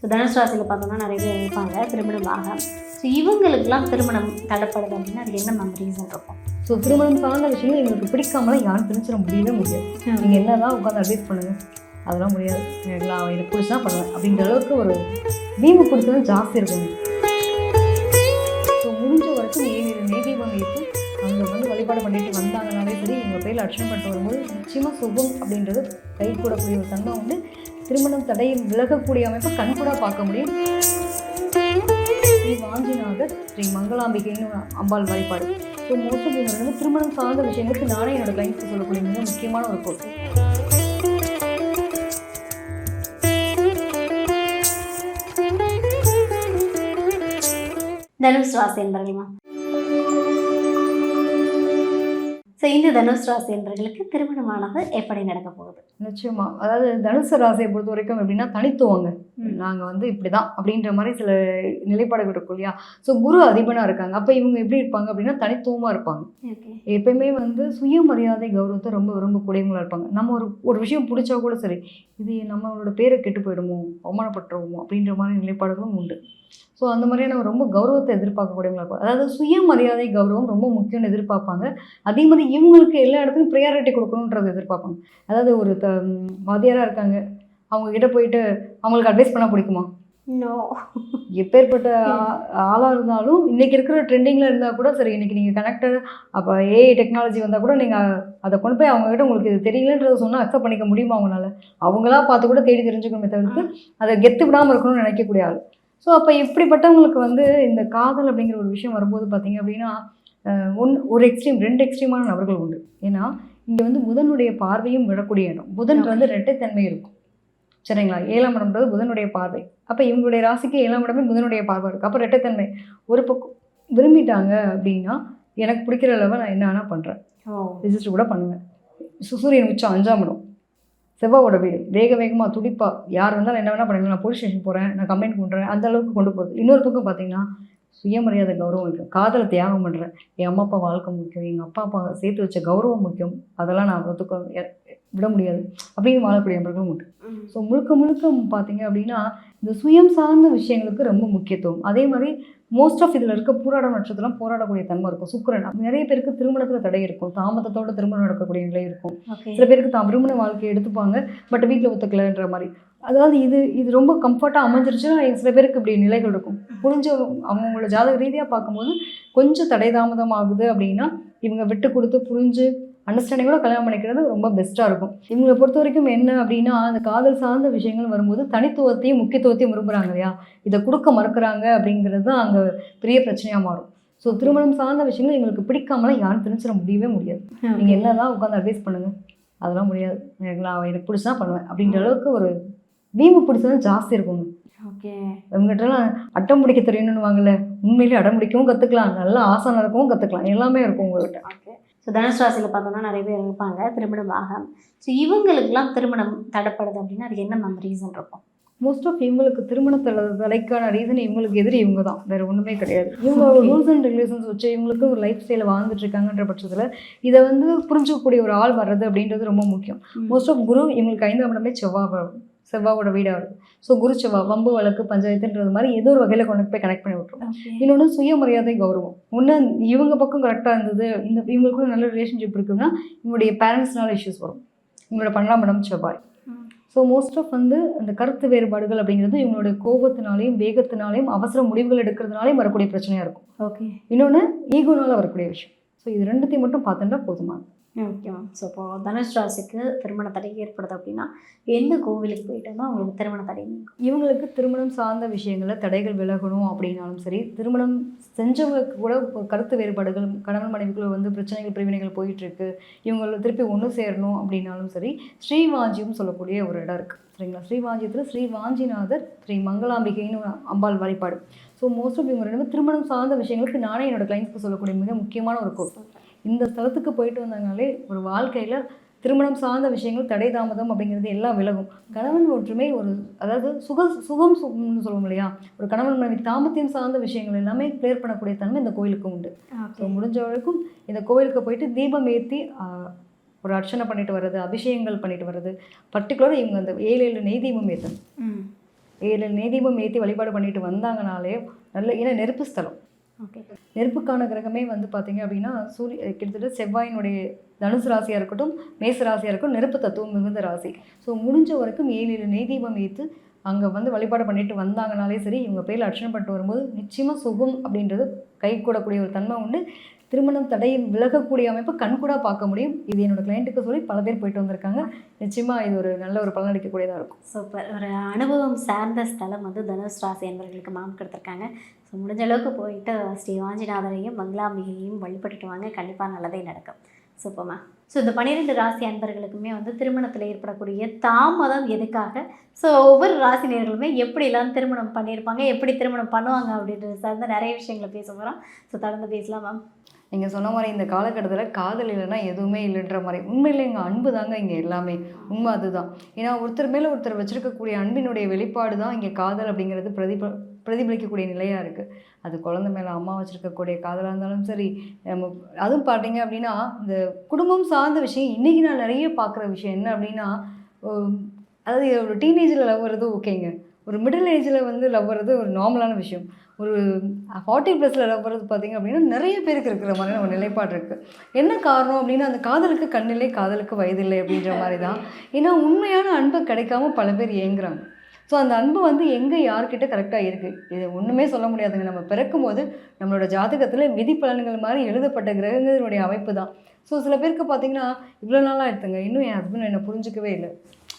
So தனுசு ராசியில் பார்த்தோம்னா நிறைய பேர் இருப்பாங்க திருமணமாக. ஸோ இவங்களுக்கெல்லாம் திருமணம் தடைப்படுது அப்படின்னா அது என்ன மேம் ரீசன் இருக்கும்? ஸோ திருமணம் சார்ந்த விஷயங்கள் எங்களுக்கு பிடிக்காமலாம் யாரும் பிரிச்சிட முடியவே முடியாது. நீங்கள் என்ன தான் உட்காந்து அட்வைஸ் பண்ணுங்கள், அதெல்லாம் முடியாது. எனக்கு பிடிச்சா பண்ணுவேன் அப்படின்ற அளவுக்கு ஒரு வீம்பு பிடிச்சது ஜாஸ்தி இருக்குங்க. ஸோ முடிஞ்ச வரைக்கும் நெய் தீபம் வைத்து அவங்க வந்து வழிபாடு பண்ணிட்டு வந்தாங்கனாலே சரி, எங்கள் பேரில் அர்ச்சனை பண்ணிட்டு வரும்போது நிச்சயமாக சுகம் அப்படின்றது கை கூடக்கூடிய ஒரு தன்மை வந்து திருமணம் தடையில் விலகக்கூடிய அமைப்பை கண்கூட பார்க்க முடியும். ஸ்ரீ வாஞ்சிநாதர், ஸ்ரீ மங்களாம்பிகைன்னு அம்பாள் வழிபாடு. ஸோ மோஸ்ட் ஆஃப் இவங்க வந்து திருமணம் சார்ந்த விஷயங்களுக்கு நானே என்னோட கிளைண்ட்ஸ்க்கு சொல்லக்கூடிய மிக முக்கியமான ஒரு பொருள். தனுசு ராசி என்பர்கள்மா. ஸோ இந்த தனுசு ராசி என்பர்களுக்கு திருமணமானது எப்படி நடக்க போகுது? நிச்சயமா, அதாவது தனுசு ராசியை பொறுத்த வரைக்கும் எப்படின்னா தனித்துவங்க. நாங்கள் வந்து இப்படி தான் அப்படின்ற மாதிரி சில நிலைப்பாடுகள் இருக்கும் இல்லையா. ஸோ குரு அதிபனாக இருக்காங்க. அப்போ இவங்க எப்படி இருப்பாங்க அப்படின்னா தனித்துவமாக இருப்பாங்க. எப்பயுமே வந்து சுயமரியாதை கௌரவத்தை ரொம்ப விரும்பக்கூடியவங்களாக இருப்பாங்க. நம்ம ஒரு விஷயம் பிடிச்சா கூட சரி, இது நம்மளோட பேரை கெட்டு போயிடுமோ, அவமானப்பட்டுருவோமோ அப்படின்ற மாதிரி நிலைப்பாடுகளும் உண்டு. ஸோ அந்த மாதிரியான நம்ம ரொம்ப கௌரவத்தை எதிர்பார்க்கக்கூடியவங்களா இருப்பாங்க. அதாவது சுயமரியாதை கௌரவம் ரொம்ப முக்கியம்னு எதிர்பார்ப்பாங்க. அதே மாதிரி இவங்களுக்கு எல்லா இடத்துலையும் ப்ரியாரிட்டி கொடுக்கணுன்றதை எதிர்பார்ப்பாங்க. அதாவது ஒரு வாத்தியாராக இருக்காங்க, அவங்க கிட்ட போயிட்டு அவங்களுக்கு அட்வைஸ் பண்ண பிடிக்குமா? நோ. எப்பேற்பட்ட ஆளாக இருந்தாலும் இன்றைக்கி இருக்கிற ட்ரெண்டிங்கில் இருந்தால் கூட சரி, இன்றைக்கி நீங்கள் கனெக்டட் அப்போ ஏஐ டெக்னாலஜி வந்தால் கூட நீங்கள் அதை கொண்டு போய் அவங்ககிட்ட உங்களுக்கு இது தெரியலன்றதை சொன்னால் அக்செப்ட் பண்ணிக்க முடியுமா அவங்களால? அவங்களா பார்த்து கூட தேடி தெரிஞ்சுக்கணுமே தவிர்த்து அதை கெத்து விடாமல் இருக்கணும்னு நினைக்கக்கூடிய ஆள். ஸோ அப்போ இப்படிப்பட்டவங்களுக்கு வந்து இந்த காதல் அப்படிங்கிற ஒரு விஷயம் வரும்போது பார்த்திங்க அப்படின்னா ஒரு எக்ஸ்ட்ரீம் 2 எக்ஸ்ட்ரீமான நபர்கள் உண்டு. ஏன்னா இங்கே வந்து புதனுடைய பார்வையும் விடக்கூடிய இடம். புதன் வந்து இரட்டைத்தன்மை இருக்கும், சரிங்களா. 7ஆம் இடம்ன்றது புதனுடைய பார்வை. அப்போ இவங்களுடைய ராசிக்கு 7ஆம் இடமே புதனுடைய பார்வை இருக்குது. அப்போ இரட்டைத்தன்மை. ஒரு பக்கம் விரும்பிட்டாங்க அப்படின்னா எனக்கு பிடிக்கிற அளவு நான் என்ன வேணால் பண்ணுறேன், ரிஜிஸ்டர் கூட பண்ணுவேன். சூரியன் உச்சம் 5ஆம் இடம், செவ்வாவோட வீடு, வேகமாக துடிப்பா யார் இருந்தாலும் என்ன வேணால் பண்ணுங்க, நான் போலீஸ் ஸ்டேஷன் போகிறேன், நான் கம்ப்ளைண்ட் பண்ணுறேன், அந்த அளவுக்கு கொண்டு போகிறது. இன்னொரு பக்கம் பார்த்தீங்கன்னா சுயமரியாதை கௌரவம் இருக்குது. காதலை தியாகம் பண்ணுறேன், என் அம்மா அப்பா வாழ்க்கை முக்கியம், எங்கள் அப்பா சேர்த்து வச்ச கௌரவம் முக்கியம், அதெல்லாம் நான் விட முடியாது அப்படின்னு வாழக்கூடிய நபர்களும் உண்டு. ஸோ முழுக்க பார்த்தீங்க அப்படின்னா இந்த சுயம் சார்ந்த விஷயங்களுக்கு ரொம்ப முக்கியத்துவம். அதே மாதிரி மோஸ்ட் ஆஃப் இதில் இருக்க பூராட நட்சத்திரம் போராடக்கூடிய தன்மை இருக்கும். சுக்கிரன் நிறைய பேருக்கு திருமணத்தில் தடை இருக்கும், தாமதத்தோட திருமணம் நடக்கக்கூடிய நிலை இருக்கும். சில பேருக்கு தான் திருமண வாழ்க்கையை எடுத்துப்பாங்க, பட் வீட்டில் ஒத்துக்கலைன்ற மாதிரி. அதாவது இது ரொம்ப கம்ஃபர்ட்டாக அமைஞ்சிருச்சுன்னா சில பேருக்கு இப்படி நிலைகள் இருக்கும். புரிஞ்ச அவங்களோட ஜாதக ரீதியாக பார்க்கும்போது கொஞ்சம் தடை தாமதம் ஆகுது அப்படின்னா இவங்க விட்டு கொடுத்து புரிஞ்சு அண்டர்ஸ்டாண்டிங்கோட கல்யாணம் பண்ணிக்கிறது ரொம்ப பெஸ்ட்டாக இருக்கும். இவங்களை பொறுத்த வரைக்கும் என்ன அப்படின்னா அந்த காதல் சார்ந்த விஷயங்கள் வரும்போது தனித்துவத்தையும் முக்கியத்துவத்தையும் விரும்புகிறாங்க இல்லையா, இதை கொடுக்க மறுக்கிறாங்க அப்படிங்கிறது தான் அங்கே பெரிய பிரச்சனையாக மாறும். ஸோ திருமணம் சார்ந்த விஷயங்கள் எங்களுக்கு பிடிக்காமலாம் யாரும் தெரிஞ்சிட முடியவே முடியாது. நீங்கள் என்ன தான் உட்காந்து அட்வைஸ் பண்ணுங்கள், அதெல்லாம் முடியாது. எனக்கு பிடிச்சா பண்ணுவேன் அப்படின்ற அளவுக்கு ஒரு வீம்பு பிடிச்சது ஜாஸ்தி இருக்குங்க. ஓகே, இவங்ககிட்டலாம் அட்டம் பிடிக்க தெரியணும்னு வாங்கல, உண்மையிலேயே அடம் பிடிக்கவும் கற்றுக்கலாம், நல்லா ஆசை நடக்கவும் கற்றுக்கலாம், எல்லாமே இருக்கும் உங்கள்கிட்ட. ஓகே. ஸோ தனுசு ராசியில் பார்த்தோம்னா நிறைய பேர் இருப்பாங்க திருமணமாக. ஸோ இவங்களுக்கெல்லாம் திருமணம் தடைப்படுது அப்படின்னா அது என்ன மேம் ரீசன் இருக்கும்? மோஸ்ட் ஆஃப் இவங்களுக்கு திருமணத்தடைக்கான ரீசன் இவங்களுக்கு எதிரி இவங்க தான், வேறு ஒன்றுமே கிடையாது. இவங்க ரூல்ஸ் அண்ட் ரெகுலேஷன்ஸ் வச்சு இவங்களுக்கு ஒரு லைஃப் ஸ்டைலை வாழ்ந்துட்டு இருக்காங்கன்ற பட்சத்தில் இதை வந்து புரிஞ்சுக்கக்கூடிய ஒரு ஆள் வர்றது அப்படின்றது ரொம்ப முக்கியம். மோஸ்ட் ஆஃப் குரு இவங்களுக்கு 5ஆம் இடமே செவ்வாவோட வீடாக இருக்கும். ஸோ குரு செவ்வாய் வம்பு வழக்கு பஞ்சாயத்துன்றது மாதிரி ஏதோ ஒரு வகையில் கொண்டு போய் கனெக்ட் பண்ணி விட்டுரும். இன்னொன்று சுயமரியாதை கௌரவம். ஒன்று இவங்க பக்கம் கரெக்டாக இருந்தது, இவங்களுக்குள்ள நல்ல ரிலேஷன்ஷிப் இருக்குன்னா இவங்களுடைய பேரண்ட்ஸ்னால இஷ்யூஸ் வரும். இவங்களோட 12ஆம் இடம் செவ்வாய். ஸோ மோஸ்ட் ஆஃப் வந்து அந்த கருத்து வேறுபாடுகள் அப்படிங்கிறது இவங்களுடைய கோபத்தினாலையும் வேகத்தினாலையும் அவசர முடிவுகள் எடுக்கிறதுனாலையும் வரக்கூடிய பிரச்சனையாக இருக்கும். ஓகே. இன்னொன்று ஈகோனால் வரக்கூடிய விஷயம். ஸோ இது ரெண்டுத்தையும் மட்டும் பார்த்துட்டா போதுமானது. Okay ma'am. ஸோ இப்போ தனுஷ் ராசிக்கு திருமண தடை ஏற்படுது அப்படின்னா எந்த கோவிலுக்கு போயிட்டோம்னா அவங்களுக்கு திருமண தடை? இவங்களுக்கு திருமணம் சார்ந்த விஷயங்களில் தடைகள் விலகணும் அப்படின்னாலும் சரி, திருமணம் செஞ்சவங்களுக்கு கூட கருத்து வேறுபாடுகள் கணவன் மனைவிக்குள்ள வந்து பிரச்சனைகள் பிரிவினைகள் போயிட்டுருக்கு, இவங்களை திருப்பி ஒன்று சேரணும் அப்படின்னாலும் சரி, ஸ்ரீவாஞ்சியம் சொல்லக்கூடிய ஒரு இடம் இருக்குது, சரிங்களா. ஸ்ரீவாஞ்சியத்தில் ஸ்ரீ வாஞ்சிநாதர், ஸ்ரீ மங்களாம்பிகைன்னு அம்பாள் வழிபாடு. ஸோ மோஸ்ட் ஆஃப் இவங்க ரெண்டு திருமணம் சார்ந்த விஷயங்களுக்கு நானே என்னோடய கிளைண்ட்ஸ்க்கு சொல்லக்கூடிய மிக முக்கியமான ஒரு கோர்ஸ். இந்த ஸ்தலத்துக்கு போயிட்டு வந்தாங்கனாலே ஒரு வாழ்க்கையில் திருமணம் சார்ந்த விஷயங்கள் தடை தாமதம் அப்படிங்கிறது எல்லாம் விலகும். கணவன் ஒற்றுமை ஒரு அதாவது சுகம்னு சொல்லுவோம் இல்லையா, ஒரு கணவன் மனைவி தாமத்தியம் சார்ந்த விஷயங்கள் எல்லாமே கிளியர் பண்ணக்கூடிய தன்மை இந்த கோயிலுக்கு உண்டு. ஸோ முடிஞ்ச வரைக்கும் இந்த கோயிலுக்கு போயிட்டு தீபம் ஏற்றி ஒரு அர்ச்சனை பண்ணிட்டு வர்றது, அபிஷேகங்கள் பண்ணிட்டு வர்றது, பர்டிகுலராக இவங்க அந்த 7 நெய் தீபம் ஏற்றணும். ஏழு நெய்தீபம் ஏற்றி வழிபாடு பண்ணிட்டு வந்தாங்கனாலே நல்ல, ஏன்னா நெருப்பு ஸ்தலம், ஓகே. நெருப்புக்கான கிரகமே வந்து பார்த்தீங்க அப்படின்னா கிட்டத்தட்ட செவ்வாயினுடைய தனுசு ராசியாக இருக்கட்டும் மேச ராசியாக இருக்கட்டும் நெருப்பு தத்துவம் மிகுந்த ராசி. ஸோ முடிஞ்ச வரைக்கும் 7 நெய் தீபம் ஏற்று அங்கே வந்து வழிபாடு பண்ணிட்டு வந்தாங்கனாலே சரி, இவங்க பேரில் அர்ச்சனை பண்ணிட்டு வரும்போது நிச்சயமாக சுகம் அப்படின்றது கை கூடக்கூடிய ஒரு தன்மை உண்டு. திருமணம் தடை விலகக்கூடிய அமைப்பு கண்கூடாக பார்க்க முடியும். இது என்னோட கிளைண்ட்டுக்கு சொல்லி பல பேர் போயிட்டு வந்திருக்காங்க. நிச்சயமாக இது ஒரு நல்ல ஒரு பலனளிக்கக்கூடியதாக இருக்கும். சூப்பர். ஒரு அனுபவம் சார்ந்த ஸ்தலம் வந்து தனுஷ் ராசி என்பவர்களுக்கு மாம் கொடுத்துருக்காங்க. ஸோ முடிஞ்ச அளவுக்கு போயிட்டு ஸ்ரீ வாஞ்சிநாதரையும் மங்களாம்பிகையும் வழிபட்டுட்டு வாங்க, கண்டிப்பாக நல்லதே நடக்கும். சூப்பர்மா. ஸோ இந்த 12 ராசி அன்பர்களுக்குமே வந்து திருமணத்தில் ஏற்படக்கூடிய தாமதம் எதுக்காக, ஸோ ஒவ்வொரு ராசி நேயர்களுமே எப்படிலாம் திருமணம் பண்ணியிருப்பாங்க, எப்படி திருமணம் பண்ணுவாங்க அப்படின்றது சார்ந்த நிறைய விஷயங்களை பேச போகிறோம். ஸோ தொடர்ந்து பேசலாம் மேம். நீங்கள் சொன்ன மாதிரி இந்த காலகட்டத்தில் காதல் இல்லைன்னா எதுவுமே இல்லைன்ற மாதிரி. உண்மையில் எங்கள் அன்பு தாங்க இங்கே எல்லாமே, உண்மை அதுதான். ஏன்னா ஒருத்தர் மேலே ஒருத்தர் வச்சுருக்கக்கூடிய அன்பினுடைய வெளிப்பாடு தான் இங்கே காதல் அப்படிங்கிறது பிரதிபலிக்கக்கூடிய நிலையாக இருக்குது. அது குழந்தை மேலே அம்மா வச்சுருக்கக்கூடிய காதலாக இருந்தாலும் சரி, நம்ம அதுவும் பார்த்தீங்க அப்படின்னா இந்த குடும்பம் சார்ந்த விஷயம் இன்றைக்கி நான் நிறைய பார்க்குற விஷயம் என்ன அப்படின்னா, அதாவது ஒரு டீனேஜில் லவ் வர்றது ஓகேங்க, ஒரு மிடில் ஏஜில் வந்து லவ் வர்றது ஒரு நார்மலான விஷயம். ஒரு 40+ லவ் வர்றது பார்த்திங்க அப்படின்னா நிறைய பேருக்கு இருக்கிற மாதிரியான ஒரு நிலைப்பாடு இருக்குது. என்ன காரணம் அப்படின்னா, அந்த காதலுக்கு கண்ணில்லை காதலுக்கு வயதில்லை அப்படின்ற மாதிரி தான். ஏன்னா உண்மையான அன்பு கிடைக்காம பல பேர் ஏங்குறாங்க. ஸோ அந்த அன்பு வந்து எங்கே யார்கிட்ட கரெக்டாக இருக்குது இது ஒன்றுமே சொல்ல முடியாதுங்க. நம்ம பிறக்கும் போது நம்மளோட ஜாதகத்தில் விதி பலன்கள் மாதிரி எழுதப்பட்ட கிரகங்களுடைய அமைப்பு தான். ஸோ சில பேருக்கு பார்த்திங்கன்னா இவ்வளோ நாளாக எடுத்துங்க, இன்னும் என் ஹஸ்பண்ட் என்னை புரிஞ்சிக்கவே இல்லை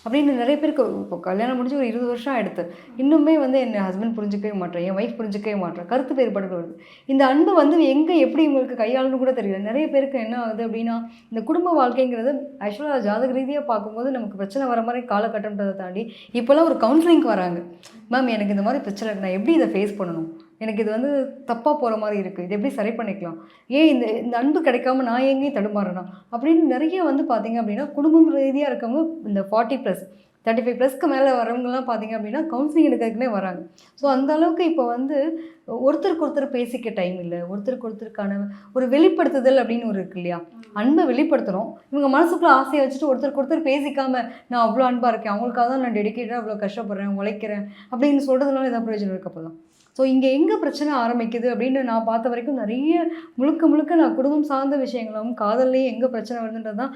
அப்படின்னு நிறைய பேருக்கு. இப்போ கல்யாணம் முடிஞ்சு ஒரு 20 வருஷம் ஆகிடுது, இன்னுமே வந்து என் ஹஸ்பண்ட் புரிஞ்சிக்கவே மாட்டேன், என் ஒய்ஃப் புரிஞ்சிக்கவே மாட்டேன், கருத்து வேறுபாடு வருது. இந்த அன்பு வந்து எங்கே எப்படி இவங்களுக்கு கையாளணும்னு கூட தெரியல. நிறைய பேருக்கு என்ன ஆகுது அப்படின்னா, இந்த குடும்ப வாழ்க்கைங்கிறது ஆக்சுவலாக ஜாதக ரீதியாக பார்க்கும்போது நமக்கு பிரச்சனை வர மாதிரி காலகட்டம்ன்றதை தாண்டி இப்போல்லாம் ஒரு கவுன்சிலிங்க்கு வராங்க. மேம் எனக்கு இந்த மாதிரி பிரச்சனை இருக்குது, நான் எப்படி இதை ஃபேஸ் பண்ணணும், எனக்கு இது வந்து தப்பாக போகிற மாதிரி இருக்குது, இது எப்படி சரி பண்ணிக்கலாம், ஏன் இந்த அன்பு கிடைக்காம நான் எங்கேயும் தடுமாறேனா அப்படின்னு நிறைய வந்து பார்த்திங்க அப்படின்னா குடும்பம் ரீதியாக இருக்கவங்க இந்த 40+, 35+க்கு மேலே வரவங்கலாம் பார்த்திங்க அப்படின்னா கவுன்சிலிங் எடுக்கிறதுக்குனே வராங்க. ஸோ அந்த அளவுக்கு இப்போ வந்து ஒருத்தருக்கு ஒருத்தர் பேசிக்க டைம் இல்லை, ஒருத்தருக்கு ஒருத்தருக்கான ஒரு வெளிப்படுத்துதல் அப்படின்னு ஒரு இருக்கு இல்லையா, அன்பை வெளிப்படுத்தணும். இவங்க மனசுக்குள்ளே ஆசையை வச்சுட்டு ஒருத்தருக்கு ஒருத்தர் பேசிக்காமல் நான் அவ்வளோ அன்பாக இருக்கேன், அவங்களுக்காக தான் நான் டெடிக்கேட்டாக அவ்வளோ கஷ்டப்படுறேன் உழைக்கிறேன் அப்படின்னு சொல்கிறதுனால எதாவது பிரயோஜனம் இருக்கப்போ தான். ஸோ இங்கே எங்கே பிரச்சனை ஆரம்பிக்குது அப்படின்னு நான் பார்த்த வரைக்கும் நிறைய முழுக்க நான் குடும்பம் சார்ந்த விஷயங்களும் காதல்லையே எங்கே பிரச்சனை வருதுன்றது தான்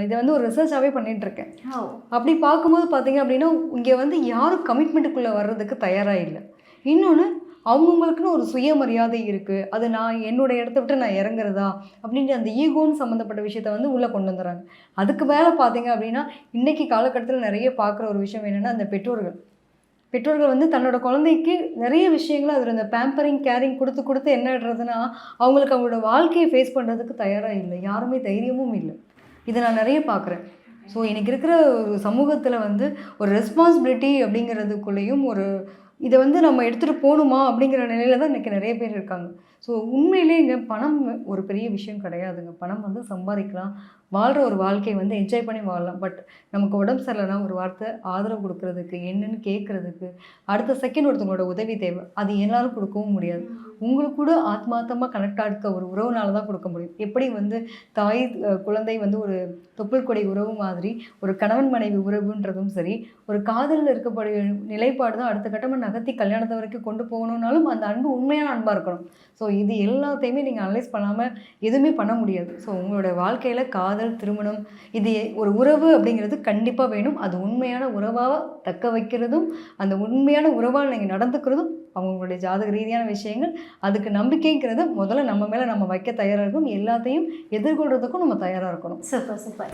இதை வந்து ஒரு ரிசர்ச்சாகவே பண்ணிகிட்ருக்கேன். அப்படி பார்க்கும்போது பார்த்திங்க அப்படின்னா இங்கே வந்து யாரும் கமிட்மெண்ட்டுக்குள்ளே வர்றதுக்கு தயாராக இல்லை. இன்னொன்று அவங்கவுங்களுக்குன்னு ஒரு சுயமரியாதை இருக்குது, அது நான் என்னோடய இடத்த விட்டு நான் இறங்குறதா அப்படின்ட்டு அந்த ஈகோன்னு சம்மந்தப்பட்ட விஷயத்தை வந்து உள்ளே கொண்டு வந்துடுறாங்க. அதுக்கு மேலே பார்த்திங்க அப்படின்னா இன்றைக்கி காலகட்டத்தில் நிறைய பார்க்குற ஒரு விஷயம் என்னென்னா, அந்த பெற்றோர்கள் வந்து தன்னோட குழந்தைக்கு நிறைய விஷயங்கள் அதில் இந்த பேம்பரிங் கேரிங் கொடுத்து என்ன ஆடுறதுன்னா அவங்களுக்கு அவங்களோட வாழ்க்கையை ஃபேஸ் பண்ணுறதுக்கு தயாராக இல்லை, யாருமே தைரியமும் இல்லை. இதை நான் நிறைய பார்க்குறேன். ஸோ எனக்கு இருக்கிற ஒரு சமூகத்தில் வந்து ஒரு ரெஸ்பான்சிபிலிட்டி அப்படிங்கிறதுக்குள்ளேயும் ஒரு இதை வந்து நம்ம எடுத்துகிட்டு போகணுமா அப்படிங்கிற நிலையில் தான் இன்றைக்கி நிறைய பேர் இருக்காங்க. ஸோ உண்மையிலே இங்கே பணம் ஒரு பெரிய விஷயம் கிடையாதுங்க. பணம் வந்து சம்பாதிக்கலாம், வாழ்கிற ஒரு வாழ்க்கையை வந்து என்ஜாய் பண்ணி வாழலாம். பட் நமக்கு உடம்பு சரியில்லைனா ஒரு வார்த்தை ஆதரவு கொடுக்கறதுக்கு, என்னென்னு கேட்குறதுக்கு, அடுத்த செகண்ட் ஒருத்தவங்களோட உதவி தேவை. அது எல்லாரும் கொடுக்கவும் முடியாது. உங்களுக்கு கூட ஆத்மார்த்தமாக கனெக்ட் ஆகிருக்க ஒரு உறவுனால தான் கொடுக்க முடியும். எப்படி வந்து தாய் குழந்தை வந்து ஒரு தொப்புள் கொடி உறவு மாதிரி ஒரு கணவன் மனைவி உறவுன்றதும் சரி, ஒரு காதலில் இருக்கக்கூடிய நிலைப்பாடு தான் அடுத்த கட்டமாக நகர்த்தி கல்யாணத்தை வரைக்கும் கொண்டு போகணுன்னாலும் அந்த அன்பு உண்மையான அன்பாக இருக்கணும். ஸோ இது எல்லாத்தையுமே நீங்கள் அனலைஸ் பண்ணாமல் எதுவுமே பண்ண முடியாது. ஸோ உங்களோட வாழ்க்கையில் காதல், திருமணம், இது ஒரு உறவு அப்படிங்கிறது கண்டிப்பாக வேணும். அது உண்மையான உறவாக தக்க வைக்கிறதும் அந்த உண்மையான உறவாக நீங்கள் நடந்துக்கிறதும் அவங்களுடைய ஜாதக ரீதியான விஷயங்கள். அதுக்கு நம்பிக்கைங்கிறது முதல்ல நம்ம மேலே நம்ம வைக்க தயாராக இருக்கும். எல்லாத்தையும் எதிர்கொள்கிறதுக்கும் நம்ம தயாராக இருக்கணும். சூப்பர்.